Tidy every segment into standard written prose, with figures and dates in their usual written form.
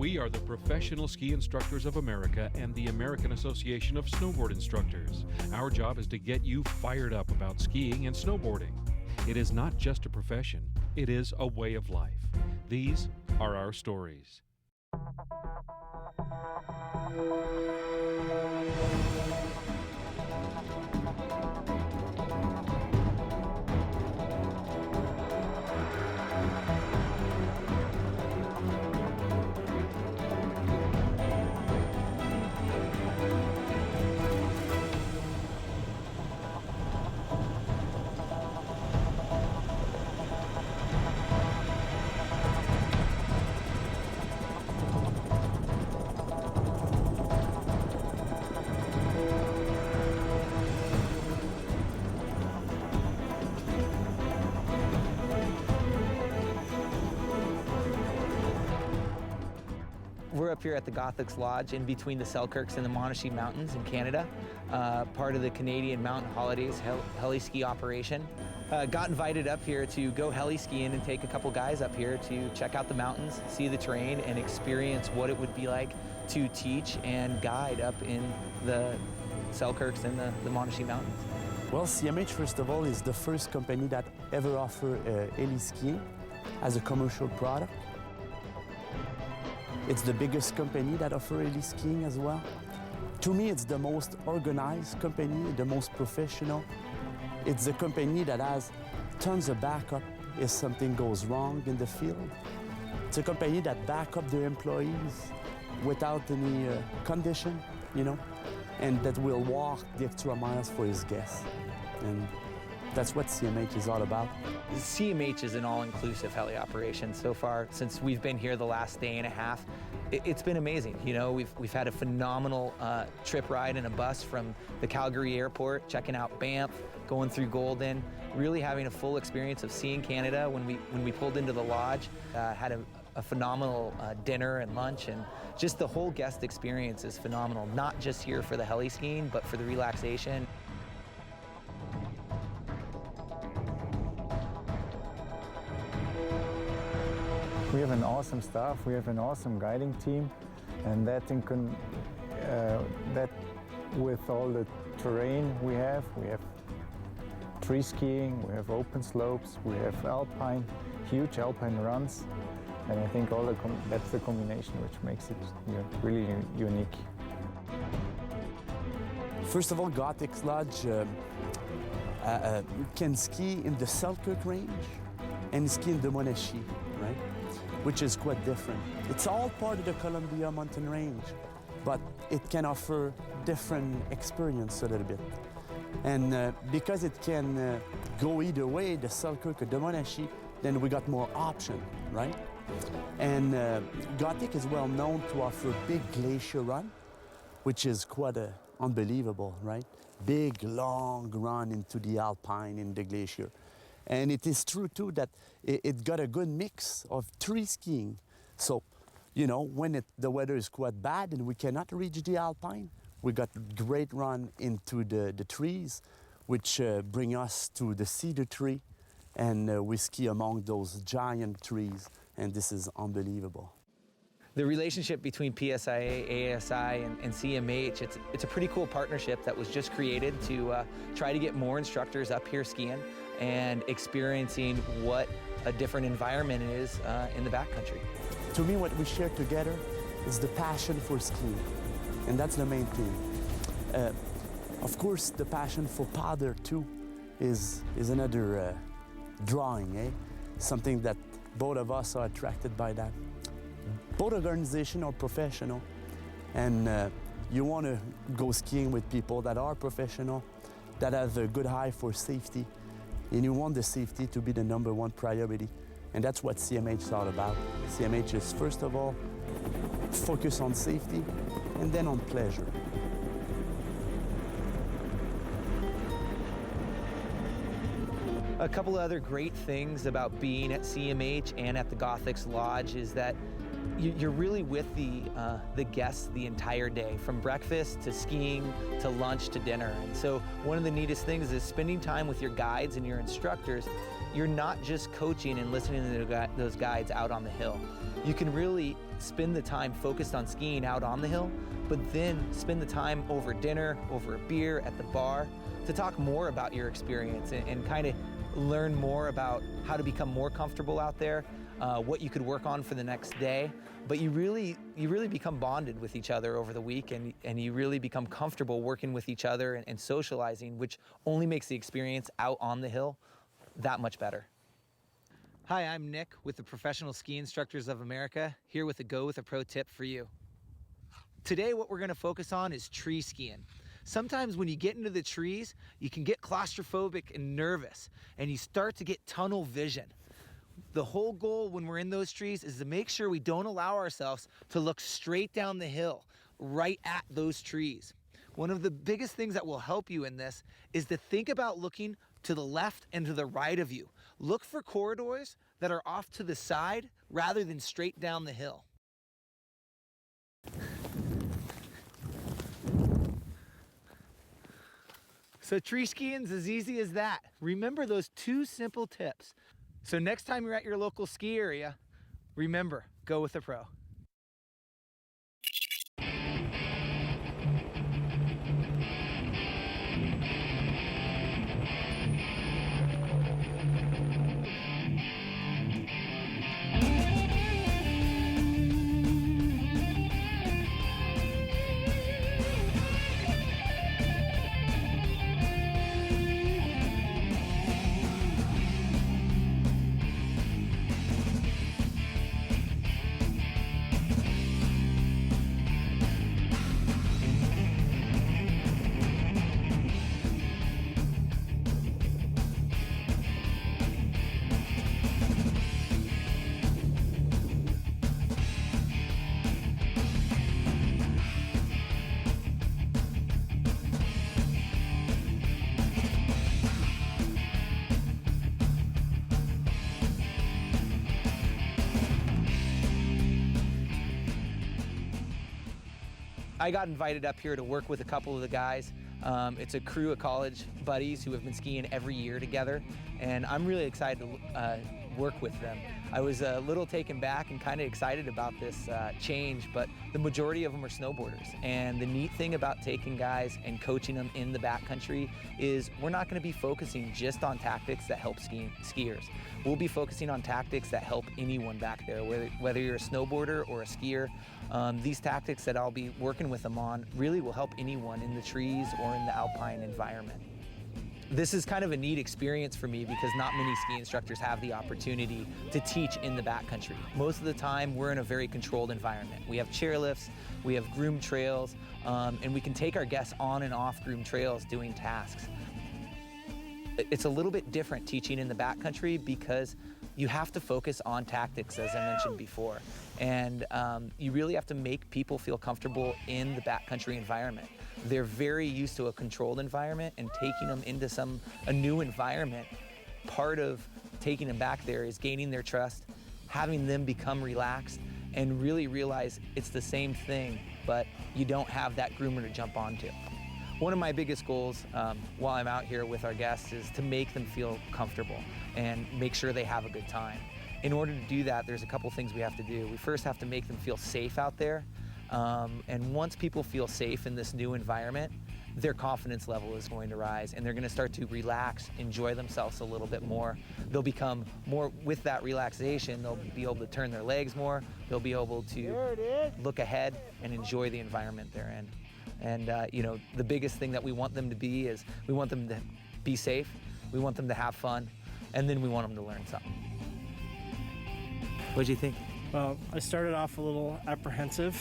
We are the Professional Ski Instructors of America and the American Association of Snowboard Instructors. Our job is to get you fired up about skiing and snowboarding. It is not just a profession, it is a way of life. These are our stories. We're up here at the Gothics Lodge in between the Selkirks and the Monashee Mountains in Canada, part of the Canadian Mountain Holidays heli ski operation. Got invited up here to go heli skiing and take a couple guys up here to check out the mountains, see the terrain, and experience what it would be like to teach and guide up in the Selkirks and the Monashee Mountains. Well, CMH, first of all, is the first company that ever offered heli skiing as a commercial product. It's the biggest company that offers heli skiing as well. To me, it's the most organized company, the most professional. It's a company that has tons of backup if something goes wrong in the field. It's a company that backs up their employees without any condition, you know, and that will walk the extra miles for his guests. And that's what CMH is all about. CMH is an all-inclusive heli operation. So far, since we've been here the last day and a half, it's been amazing. You know, we've had a phenomenal trip ride in a bus from the Calgary airport, checking out Banff, going through Golden, really having a full experience of seeing Canada. When we pulled into the lodge, had a phenomenal dinner and lunch, and just the whole guest experience is phenomenal. Not just here for the heli skiing, but for the relaxation. We have an awesome staff, we have an awesome guiding team, and that with all the terrain we have tree skiing, we have open slopes, we have alpine, huge alpine runs, and I think that's the combination which makes it really unique. First of all, Gothics Lodge can ski in the Selkirk range and ski in the Monashee, right? Which is quite different. It's all part of the Columbia mountain range, but it can offer different experience a little bit. And because it can go either way, the Selkirk or the Monashee, then we got more option, right? And Gothic is well known to offer big glacier run, which is quite unbelievable, right? Big, long run into the alpine in the glacier. And it is true, too, that it got a good mix of tree skiing. So, you know, when the weather is quite bad and we cannot reach the alpine, we got great run into the trees, which bring us to the cedar tree, and we ski among those giant trees, and this is unbelievable. The relationship between PSIA, ASI, and CMH, it's a pretty cool partnership that was just created to try to get more instructors up here skiing and experiencing what a different environment is in the backcountry. To me, what we share together is the passion for skiing, and that's the main thing. Of course, the passion for powder, too, is another drawing, eh? Something that both of us are attracted by that. Both organizations are professional, and you want to go skiing with people that are professional, that have a good eye for safety, and you want the safety to be the #1 priority. And that's what CMH is all about. CMH is, first of all, focus on safety, and then on pleasure. A couple of other great things about being at CMH and at the Gothics Lodge is that you're really with the guests the entire day, from breakfast to skiing to lunch to dinner. And so one of the neatest things is spending time with your guides and your instructors. you're not just coaching and listening to those guides out on the hill. You can really spend the time focused on skiing out on the hill, but then spend the time over dinner, over a beer at the bar to talk more about your experience and kind of learn more about how to become more comfortable out there, what you could work on for the next day. But you really become bonded with each other over the week, and you really become comfortable working with each other and socializing, which only makes the experience out on the hill that much better. Hi, I'm Nick with the Professional Ski Instructors of America, here with a Go with a Pro tip for you. Today, what we're gonna focus on is tree skiing. Sometimes when you get into the trees, you can get claustrophobic and nervous, and you start to get tunnel vision. The whole goal when we're in those trees is to make sure we don't allow ourselves to look straight down the hill, right at those trees. One of the biggest things that will help you in this is to think about looking to the left and to the right of you. Look for corridors that are off to the side rather than straight down the hill. So tree skiing's as easy as that. Remember those 2 simple tips. So next time you're at your local ski area, remember, go with a pro. I got invited up here to work with a couple of the guys. It's a crew of college buddies who have been skiing every year together, and I'm really excited to work with them. I was a little taken back and kind of excited about this change, but the majority of them are snowboarders. And the neat thing about taking guys and coaching them in the backcountry is we're not going to be focusing just on tactics that help skiers. We'll be focusing on tactics that help anyone back there, whether you're a snowboarder or a skier. These tactics that I'll be working with them on really will help anyone in the trees or in the alpine environment. This is kind of a neat experience for me because not many ski instructors have the opportunity to teach in the backcountry. Most of the time, we're in a very controlled environment. We have chairlifts, we have groomed trails, and we can take our guests on and off groomed trails doing tasks. It's a little bit different teaching in the backcountry because you have to focus on tactics, as I mentioned before. And you really have to make people feel comfortable in the backcountry environment. They're very used to a controlled environment, and taking them into a new environment, part of taking them back there is gaining their trust, having them become relaxed, and really realize it's the same thing, but you don't have that groomer to jump onto. One of my biggest goals while I'm out here with our guests is to make them feel comfortable and make sure they have a good time. In order to do that, there's a couple things we have to do. We first have to make them feel safe out there. And once people feel safe in this new environment, their confidence level is going to rise, and they're going to start to relax, enjoy themselves a little bit more. They'll become more, with that relaxation, they'll be able to turn their legs more. They'll be able to look ahead and enjoy the environment they're in. And you know, the biggest thing that we want them to be is we want them to be safe, we want them to have fun, and then we want them to learn something. What'd you think? Well, I started off a little apprehensive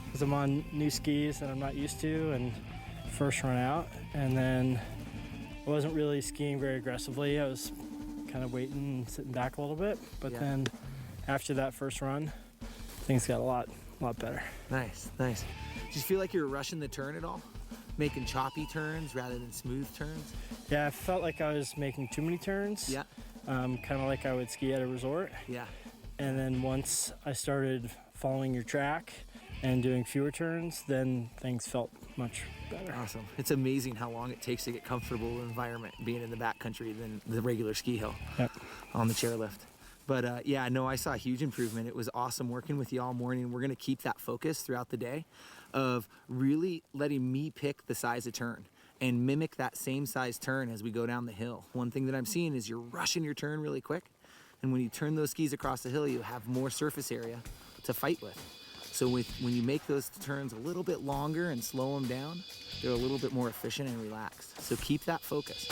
because I'm on new skis that I'm not used to and first run out, and then I wasn't really skiing very aggressively. I was kind of waiting and sitting back a little bit, but then after that first run, things got a lot better. Nice, nice. Did you feel like you were rushing the turn at all? Making choppy turns rather than smooth turns? Yeah, I felt like I was making too many turns. Yeah. Kind of like I would ski at a resort. Yeah. And then once I started following your track and doing fewer turns, then things felt much better. Awesome. It's amazing how long it takes to get comfortable in the environment being in the backcountry than the regular ski hill. Yep. on the chairlift. But yeah, no, I saw a huge improvement. It was awesome working with you all morning. We're gonna keep that focus throughout the day of really letting me pick the size of turn and mimic that same size turn as we go down the hill. One thing that I'm seeing is you're rushing your turn really quick. And when you turn those skis across the hill, you have more surface area to fight with. So when you make those turns a little bit longer and slow them down, they're a little bit more efficient and relaxed. So keep that focus.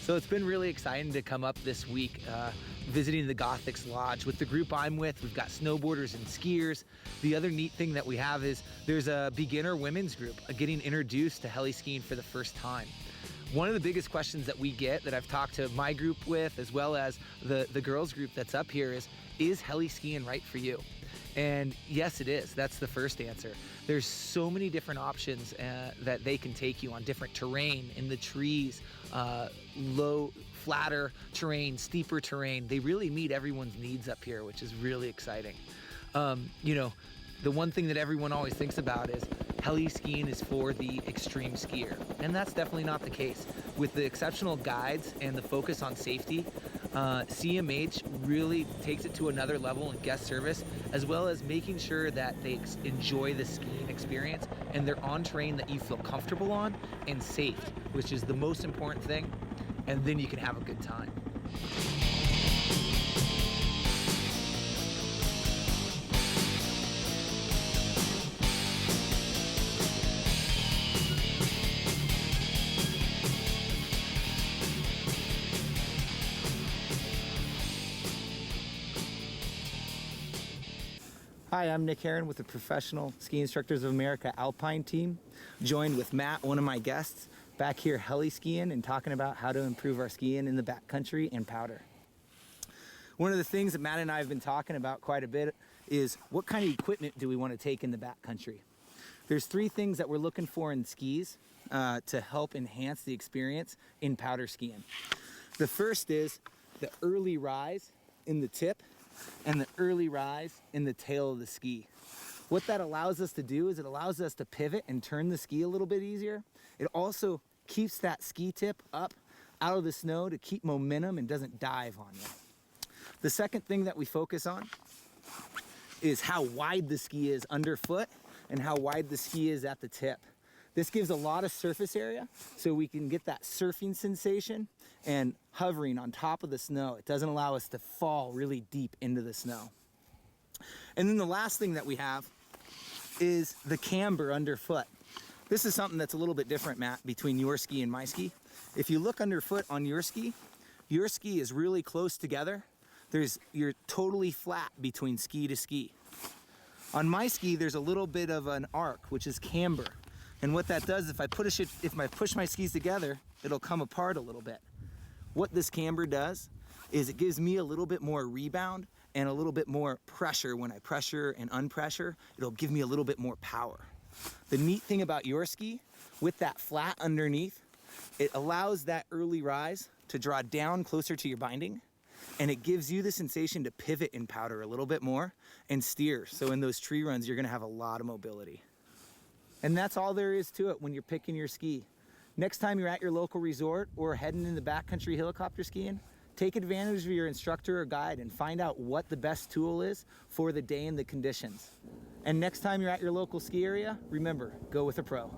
So it's been really exciting to come up this week visiting the Gothics Lodge. With the group I'm with, we've got snowboarders and skiers. The other neat thing that we have is there's a beginner women's group getting introduced to heli skiing for the first time. One of the biggest questions that we get that I've talked to my group with, as well as the girls group that's up here, is heli skiing right for you? And yes, it is. That's the first answer. There's so many different options that they can take you on, different terrain, in the trees, low, flatter terrain, steeper terrain. They really meet everyone's needs up here, which is really exciting. You know, the one thing that everyone always thinks about is heli skiing is for the extreme skier. And that's definitely not the case. With the exceptional guides and the focus on safety, CMH really takes it to another level in guest service, as well as making sure that they enjoy the skiing experience and they're on terrain that you feel comfortable on and safe, which is the most important thing, and then you can have a good time. Hi, I'm Nick Heron with the Professional Ski Instructors of America Alpine team, joined with Matt, one of my guests, back here heli skiing and talking about how to improve our skiing in the backcountry and powder. One of the things that Matt and I have been talking about quite a bit is what kind of equipment do we want to take in the backcountry? There's three things that we're looking for in skis to help enhance the experience in powder skiing. The first is the early rise in the tip and the early rise in the tail of the ski. What that allows us to do is it allows us to pivot and turn the ski a little bit easier. It also keeps that ski tip up out of the snow to keep momentum and doesn't dive on you. The second thing that we focus on is how wide the ski is underfoot and how wide the ski is at the tip. This gives a lot of surface area so we can get that surfing sensation and hovering on top of the snow. It doesn't allow us to fall really deep into the snow. And then the last thing that we have is the camber underfoot. This is something that's a little bit different, Matt, between your ski and my ski. If you look underfoot on your ski is really close together. You're totally flat between ski to ski. On my ski, there's a little bit of an arc, which is camber. And what that does, if I push my skis together, it'll come apart a little bit. What this camber does is it gives me a little bit more rebound and a little bit more pressure when I pressure and unpressure. It'll give me a little bit more power. The neat thing about your ski, with that flat underneath, it allows that early rise to draw down closer to your binding, and it gives you the sensation to pivot in powder a little bit more and steer. So in those tree runs, you're gonna have a lot of mobility. And that's all there is to it when you're picking your ski. Next time you're at your local resort or heading in the backcountry helicopter skiing, take advantage of your instructor or guide and find out what the best tool is for the day and the conditions. And next time you're at your local ski area, remember, go with a pro.